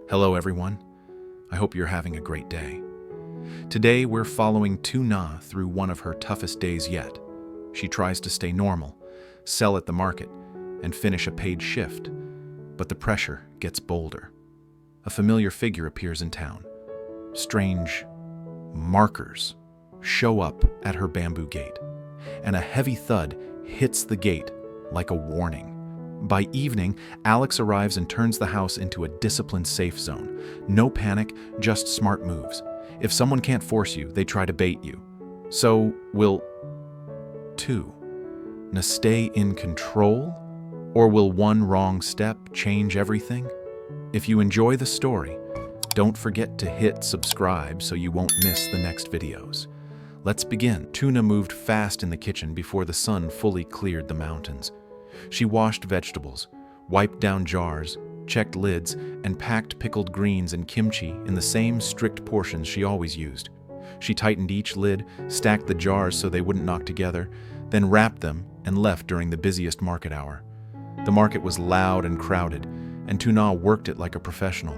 Hello everyone, I hope you're having a great day. Today we're following Tu Na through one of her toughest days yet. She tries to stay normal, sell at the market, and finish a paid shift, but the pressure gets bolder. A familiar figure appears in town. Strange markers show up at her bamboo gate, and a heavy thud hits the gate like a warning. By evening, Alex arrives and turns the house into a disciplined safe zone. No panic, just smart moves. If someone can't force you, they try to bait you. So, will Tu Na stay in control? Or will one wrong step change everything? If you enjoy the story, don't forget to hit subscribe so you won't miss the next videos. Let's begin. Tu Na moved fast in the kitchen before the sun fully cleared the mountains. She washed vegetables, wiped down jars, checked lids, and packed pickled greens and kimchi in the same strict portions she always used. She tightened each lid, stacked the jars so they wouldn't knock together, then wrapped them and left during the busiest market hour. The market was loud and crowded, and Tu Na worked it like a professional.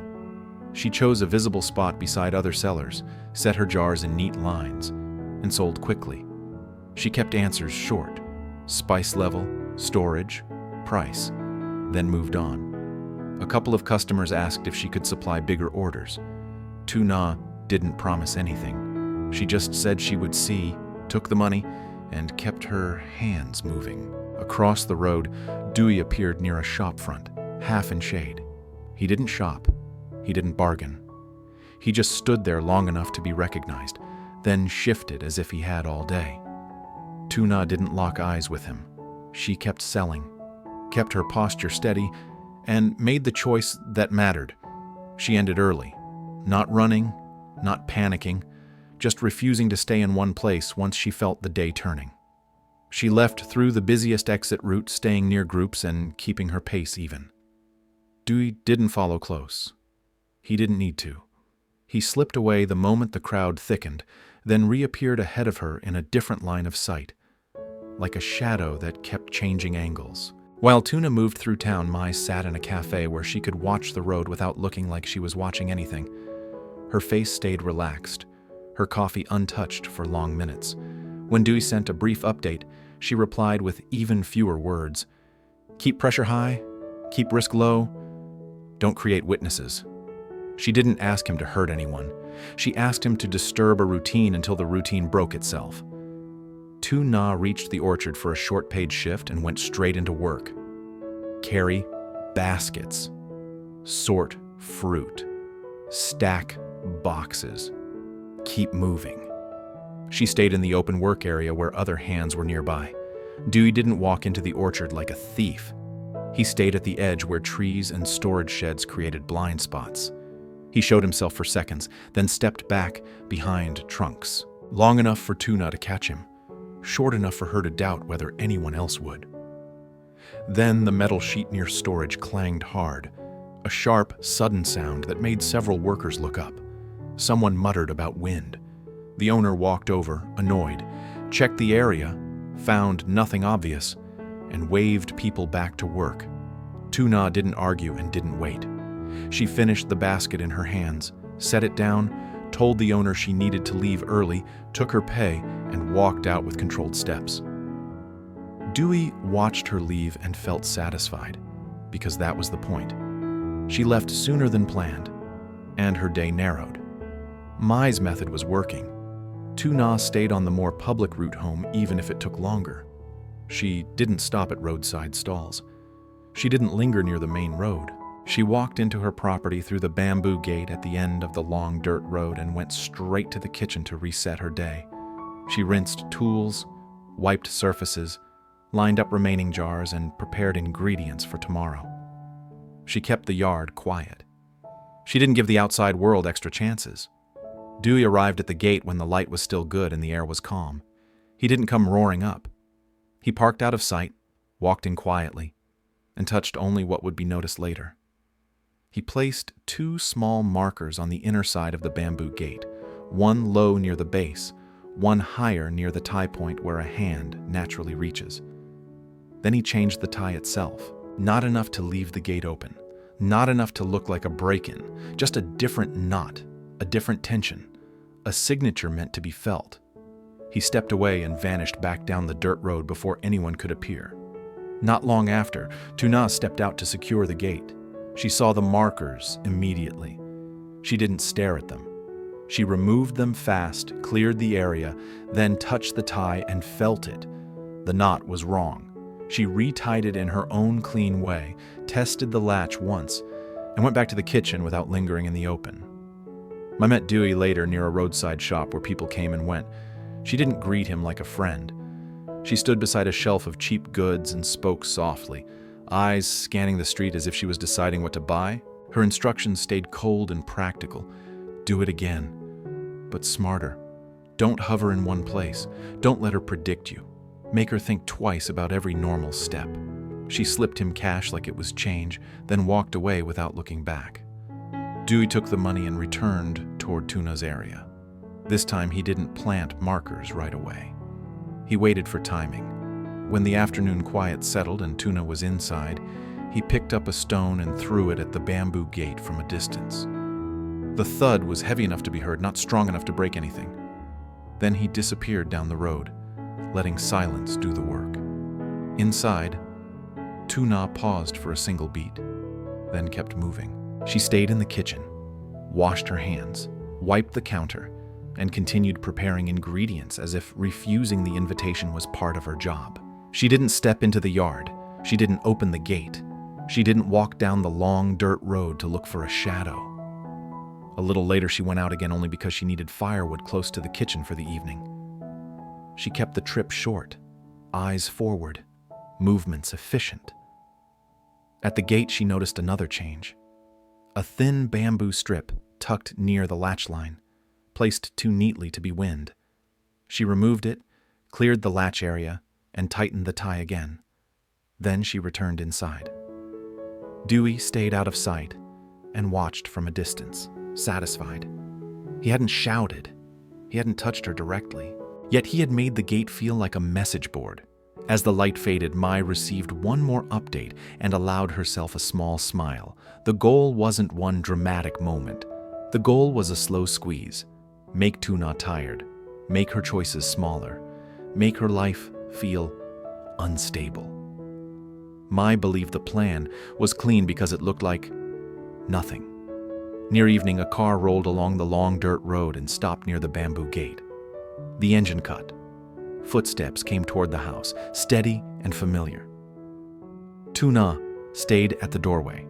She chose a visible spot beside other sellers, set her jars in neat lines, and sold quickly. She kept answers short: spice level, storage, price, then moved on. A couple of customers asked if she could supply bigger orders. Tu Na didn't promise anything. She just said she would see, took the money, and kept her hands moving. Across the road, Dewey appeared near a shop front, half in shade. He didn't shop. He didn't bargain. He just stood there long enough to be recognized, then shifted as if he had all day. Tu Na didn't lock eyes with him. She kept selling, kept her posture steady, and made the choice that mattered. She ended early, not running, not panicking, just refusing to stay in one place once she felt the day turning. She left through the busiest exit route, staying near groups and keeping her pace even. Dewey didn't follow close. He didn't need to. He slipped away the moment the crowd thickened, then reappeared ahead of her in a different line of sight, like a shadow that kept changing angles. While Tu Na moved through town, Mai sat in a cafe where she could watch the road without looking like she was watching anything. Her face stayed relaxed, her coffee untouched for long minutes. When Dewey sent a brief update, she replied with even fewer words. Keep pressure high, keep risk low, don't create witnesses. She didn't ask him to hurt anyone. She asked him to disturb a routine until the routine broke itself. Tu Na reached the orchard for a short paid shift and went straight into work. Carry baskets, sort fruit, stack boxes, keep moving. She stayed in the open work area where other hands were nearby. Dewey didn't walk into the orchard like a thief. He stayed at the edge where trees and storage sheds created blind spots. He showed himself for seconds, then stepped back behind trunks, long enough for Tu Na to catch him, short enough for her to doubt whether anyone else would. Then the metal sheet near storage clanged hard, a sharp, sudden sound that made several workers look up. Someone muttered about wind. The owner walked over, annoyed, checked the area, found nothing obvious, and waved people back to work. Tu Na didn't argue and didn't wait. She finished the basket in her hands, set it down, told the owner she needed to leave early, took her pay, and walked out with controlled steps. Dewey watched her leave and felt satisfied, because that was the point. She left sooner than planned, and her day narrowed. Mai's method was working. Tu Na stayed on the more public route home even if it took longer. She didn't stop at roadside stalls. She didn't linger near the main road. She walked into her property through the bamboo gate at the end of the long dirt road and went straight to the kitchen to reset her day. She rinsed tools, wiped surfaces, lined up remaining jars, and prepared ingredients for tomorrow. She kept the yard quiet. She didn't give the outside world extra chances. Dewey arrived at the gate when the light was still good and the air was calm. He didn't come roaring up. He parked out of sight, walked in quietly, and touched only what would be noticed later. He placed 2 small markers on the inner side of the bamboo gate, one low near the base, one higher near the tie point where a hand naturally reaches. Then he changed the tie itself, not enough to leave the gate open, Not enough to look like a break-in, just a different knot, a different tension, a signature meant to be felt. He stepped away and vanished back down the dirt road before anyone could appear. Not long after, Tu Na stepped out to secure the gate. She saw the markers immediately. She didn't stare at them. She removed them fast, cleared the area, then touched the tie and felt it. The knot was wrong. She retied it in her own clean way, tested the latch once, and went back to the kitchen without lingering in the open. I met Dewey later near a roadside shop where people came and went. She didn't greet him like a friend. She stood beside a shelf of cheap goods and spoke softly, eyes scanning the street as if she was deciding what to buy. Her instructions stayed cold and practical. Do it again, but smarter. Don't hover in one place. Don't let her predict you. Make her think twice about every normal step. She slipped him cash like it was change, then walked away without looking back. Dewey took the money and returned toward Tu Na's area. This time he didn't plant markers right away. He waited for timing. When the afternoon quiet settled and Tu Na was inside, he picked up a stone and threw it at the bamboo gate from a distance. The thud was heavy enough to be heard, not strong enough to break anything. Then he disappeared down the road, letting silence do the work. Inside, Tu Na paused for a single beat, then kept moving. She stayed in the kitchen, washed her hands, wiped the counter, and continued preparing ingredients as if refusing the invitation was part of her job. She didn't step into the yard. She didn't open the gate. She didn't walk down the long dirt road to look for a shadow. A little later, she went out again only because she needed firewood close to the kitchen for the evening. She kept the trip short, eyes forward, movements efficient. At the gate, she noticed another change. A thin bamboo strip tucked near the latch line, placed too neatly to be wind. She removed it, cleared the latch area, and tightened the tie again. Then she returned inside. Dewey stayed out of sight and watched from a distance, satisfied. He hadn't shouted. He hadn't touched her directly. Yet he had made the gate feel like a message board. As the light faded, Mai received one more update and allowed herself a small smile. The goal wasn't one dramatic moment. The goal was a slow squeeze. Make Tu Na tired. Make her choices smaller. Make her life feel unstable. Mai believed the plan was clean because it looked like nothing. Near evening, a car rolled along the long dirt road and stopped near the bamboo gate. The engine cut. Footsteps came toward the house, steady and familiar. Tu Na stayed at the doorway,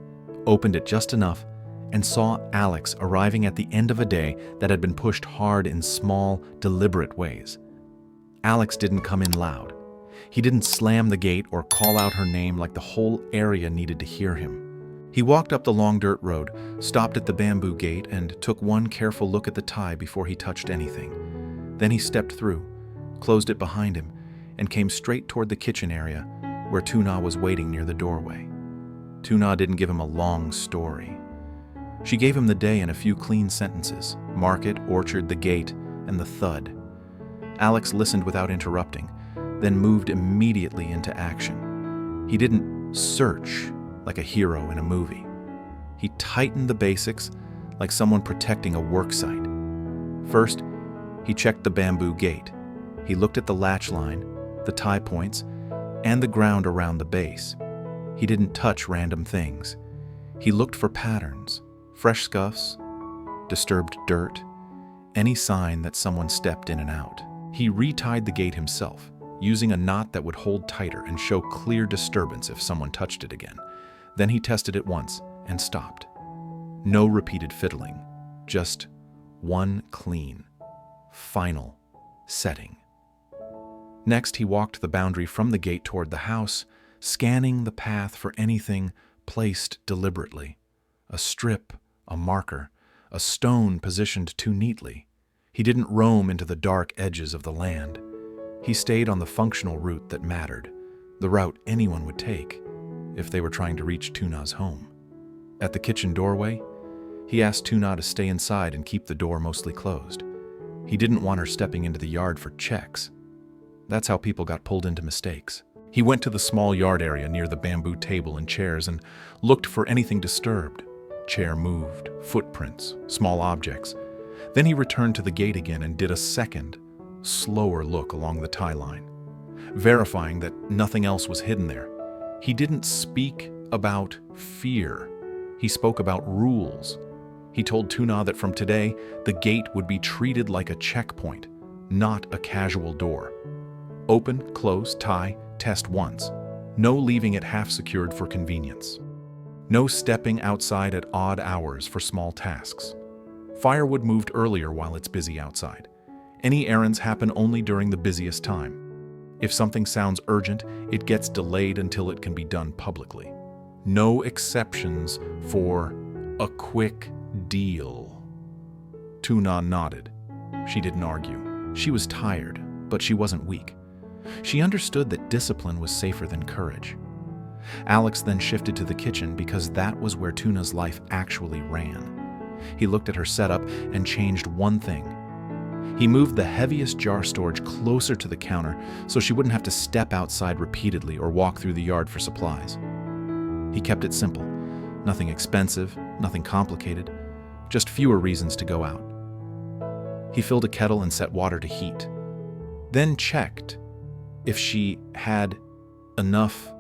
opened it just enough, and saw Alex arriving at the end of a day that had been pushed hard in small, deliberate ways. Alex didn't come in loud. He didn't slam the gate or call out her name like the whole area needed to hear him. He walked up the long dirt road, stopped at the bamboo gate, and took one careful look at the tie before he touched anything. Then he stepped through, closed it behind him, and came straight toward the kitchen area where Tu Na was waiting near the doorway. Tu Na didn't give him a long story. She gave him the day in a few clean sentences: market, orchard, the gate, and the thud. Alex listened without interrupting, then moved immediately into action. He didn't search like a hero in a movie. He tightened the basics like someone protecting a work site. First, he checked the bamboo gate. He looked at the latch line, the tie points, and the ground around the base. He didn't touch random things. He looked for patterns, fresh scuffs, disturbed dirt, any sign that someone stepped in and out. He retied the gate himself, using a knot that would hold tighter and show clear disturbance if someone touched it again. Then he tested it once and stopped. No repeated fiddling, just one clean, final setting. Next, he walked the boundary from the gate toward the house, scanning the path for anything placed deliberately. A strip, a marker, a stone positioned too neatly. He didn't roam into the dark edges of the land. He stayed on the functional route that mattered, the route anyone would take if they were trying to reach Tu Na's home. At the kitchen doorway, he asked Tu Na to stay inside and keep the door mostly closed. He didn't want her stepping into the yard for checks. That's how people got pulled into mistakes. He went to the small yard area near the bamboo table and chairs and looked for anything disturbed. Chair moved, footprints, small objects. Then he returned to the gate again and did a second, slower look along the tie line, verifying that nothing else was hidden there. He didn't speak about fear. He spoke about rules. He told Tu Na that from today, the gate would be treated like a checkpoint, not a casual door. Open, close, tie, test once. No leaving it half-secured for convenience. No stepping outside at odd hours for small tasks. Firewood moved earlier while it's busy outside. Any errands happen only during the busiest time. If something sounds urgent, it gets delayed until it can be done publicly. No exceptions for a quick deal. Tu Na nodded. She didn't argue. She was tired, but she wasn't weak. She understood that discipline was safer than courage. Alex then shifted to the kitchen because that was where Tu Na's life actually ran. He looked at her setup and changed one thing. He moved the heaviest jar storage closer to the counter so she wouldn't have to step outside repeatedly or walk through the yard for supplies. He kept it simple. Nothing expensive, nothing complicated, just fewer reasons to go out. He filled a kettle and set water to heat, then checked if she had enough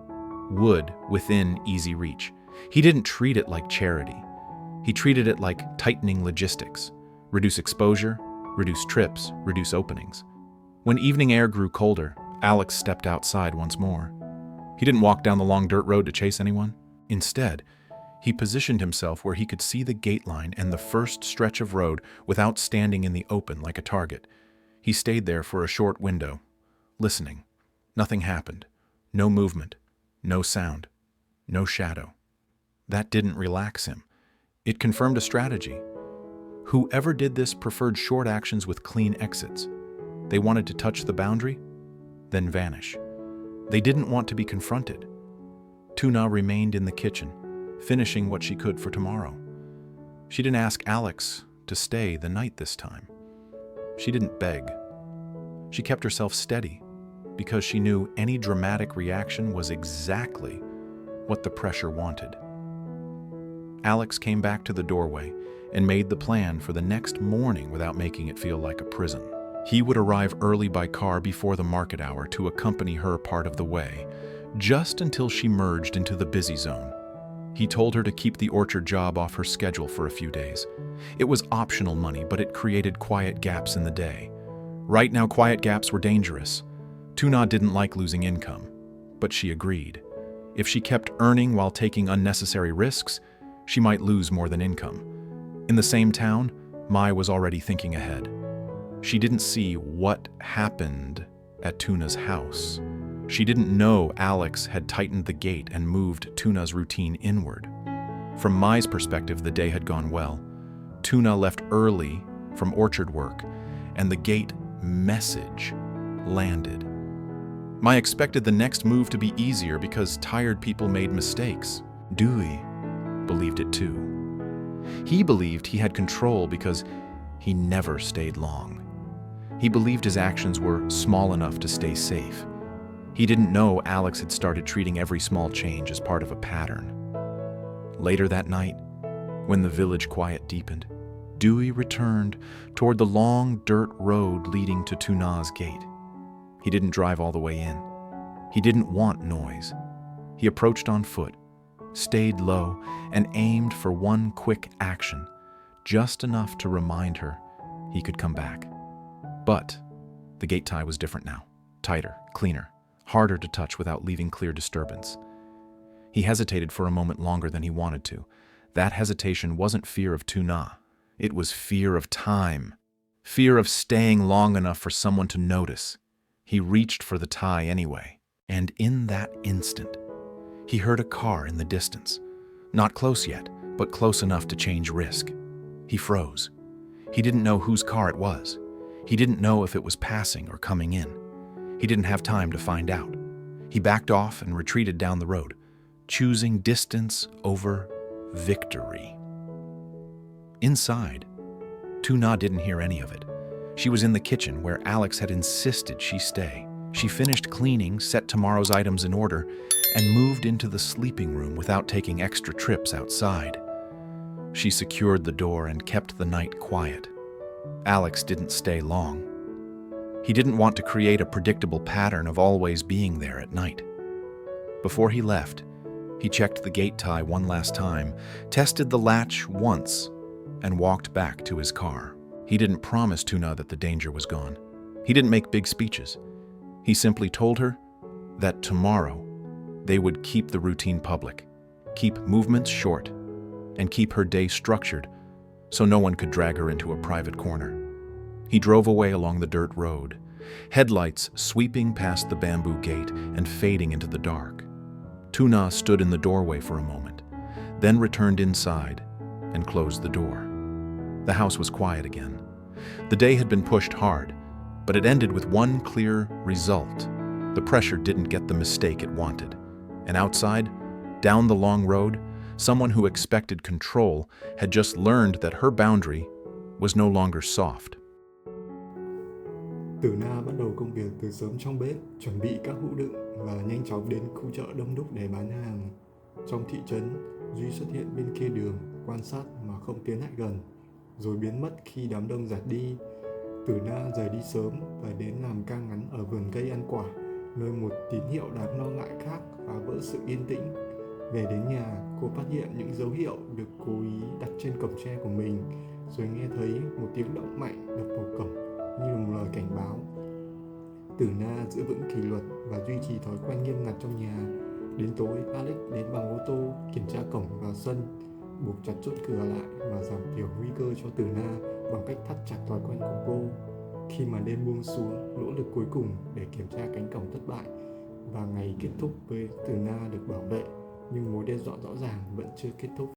wood within easy reach. He didn't treat it like charity. He treated it like tightening logistics. Reduce exposure, reduce trips, reduce openings. When evening air grew colder, Alex stepped outside once more. He didn't walk down the long dirt road to chase anyone. Instead, he positioned himself where he could see the gate line and the first stretch of road without standing in the open like a target. He stayed there for a short window, listening. Nothing happened. No movement. No sound. No shadow. That didn't relax him. It confirmed a strategy. Whoever did this preferred short actions with clean exits. They wanted to touch the boundary, then vanish. They didn't want to be confronted. Tu Na remained in the kitchen, finishing what she could for tomorrow. She didn't ask Alex to stay the night this time. She didn't beg. She kept herself steady because she knew any dramatic reaction was exactly what the pressure wanted. Alex came back to the doorway and made the plan for the next morning without making it feel like a prison. He would arrive early by car before the market hour to accompany her part of the way, just until she merged into the busy zone. He told her to keep the orchard job off her schedule for a few days. It was optional money, but it created quiet gaps in the day. Right now, quiet gaps were dangerous. Tu Na didn't like losing income, but she agreed. If she kept earning while taking unnecessary risks, she might lose more than income. In the same town, Mai was already thinking ahead. She didn't see what happened at Tu Na's house. She didn't know Alex had tightened the gate and moved Tu Na's routine inward. From Mai's perspective, the day had gone well. Tu Na left early from orchard work, and the gate message landed. Mai expected the next move to be easier because tired people made mistakes. Dewey believed it too. He believed he had control because he never stayed long. He believed his actions were small enough to stay safe. He didn't know Alex had started treating every small change as part of a pattern. Later that night, when the village quiet deepened, Dewey returned toward the long dirt road leading to Tu Na's gate. He didn't drive all the way in. He didn't want noise. He approached on foot, stayed low, and aimed for one quick action, just enough to remind her he could come back. But the gate tie was different now, tighter, cleaner, harder to touch without leaving clear disturbance. He hesitated for a moment longer than he wanted to. That hesitation wasn't fear of Tu Na. It was fear of time, fear of staying long enough for someone to notice. He reached for the tie anyway, and in that instant, he heard a car in the distance. Not close yet, but close enough to change risk. He froze. He didn't know whose car it was. He didn't know if it was passing or coming in. He didn't have time to find out. He backed off and retreated down the road, choosing distance over victory. Inside, Tu Na didn't hear any of it. She was in the kitchen where Alex had insisted she stay. She finished cleaning, set tomorrow's items in order, and moved into the sleeping room without taking extra trips outside. She secured the door and kept the night quiet. Alex didn't stay long. He didn't want to create a predictable pattern of always being there at night. Before he left, he checked the gate tie one last time, tested the latch once, and walked back to his car. He didn't promise Tuna that the danger was gone. He didn't make big speeches. He simply told her that tomorrow they would keep the routine public, keep movements short, and keep her day structured so no one could drag her into a private corner. He drove away along the dirt road, headlights sweeping past the bamboo gate and fading into the dark. Tuna stood in the doorway for a moment, then returned inside and closed the door. The house was quiet again. The day had been pushed hard, but it ended with one clear result. The pressure didn't get the mistake it wanted. And outside, down the long road, someone who expected control had just learned that her boundary was no longer soft. Tử Na bắt đầu công việc từ sớm trong bếp, chuẩn bị các hũ đựng và nhanh chóng đến khu chợ đông đúc để bán hàng. Trong thị trấn, Duy xuất hiện bên kia đường, quan sát mà không tiến lại gần, rồi biến mất khi đám đông dạt đi. Tử Na rời đi sớm và đến làm ca ngắn ở vườn cây ăn quả, nơi một tín hiệu đáng lo ngại khác phá vỡ sự yên tĩnh. Về đến nhà, cô phát hiện những dấu hiệu được cố ý đặt trên cổng tre của mình, rồi nghe thấy một tiếng động mạnh đập vào cổng như một lời cảnh báo. Tử Na giữ vững kỷ luật và duy trì thói quen nghiêm ngặt trong nhà. Đến tối, Alex đến bằng ô tô kiểm tra cổng vào sân, buộc chặt chốt cửa lại và giảm thiểu nguy cơ cho Tử Na bằng cách thắt chặt thói quen của cô. Khi mà đêm buông xuống, nỗ lực cuối cùng để kiểm tra cánh cổng thất bại và ngày kết thúc với Tử Na được bảo vệ, nhưng mối đe dọa rõ ràng vẫn chưa kết thúc.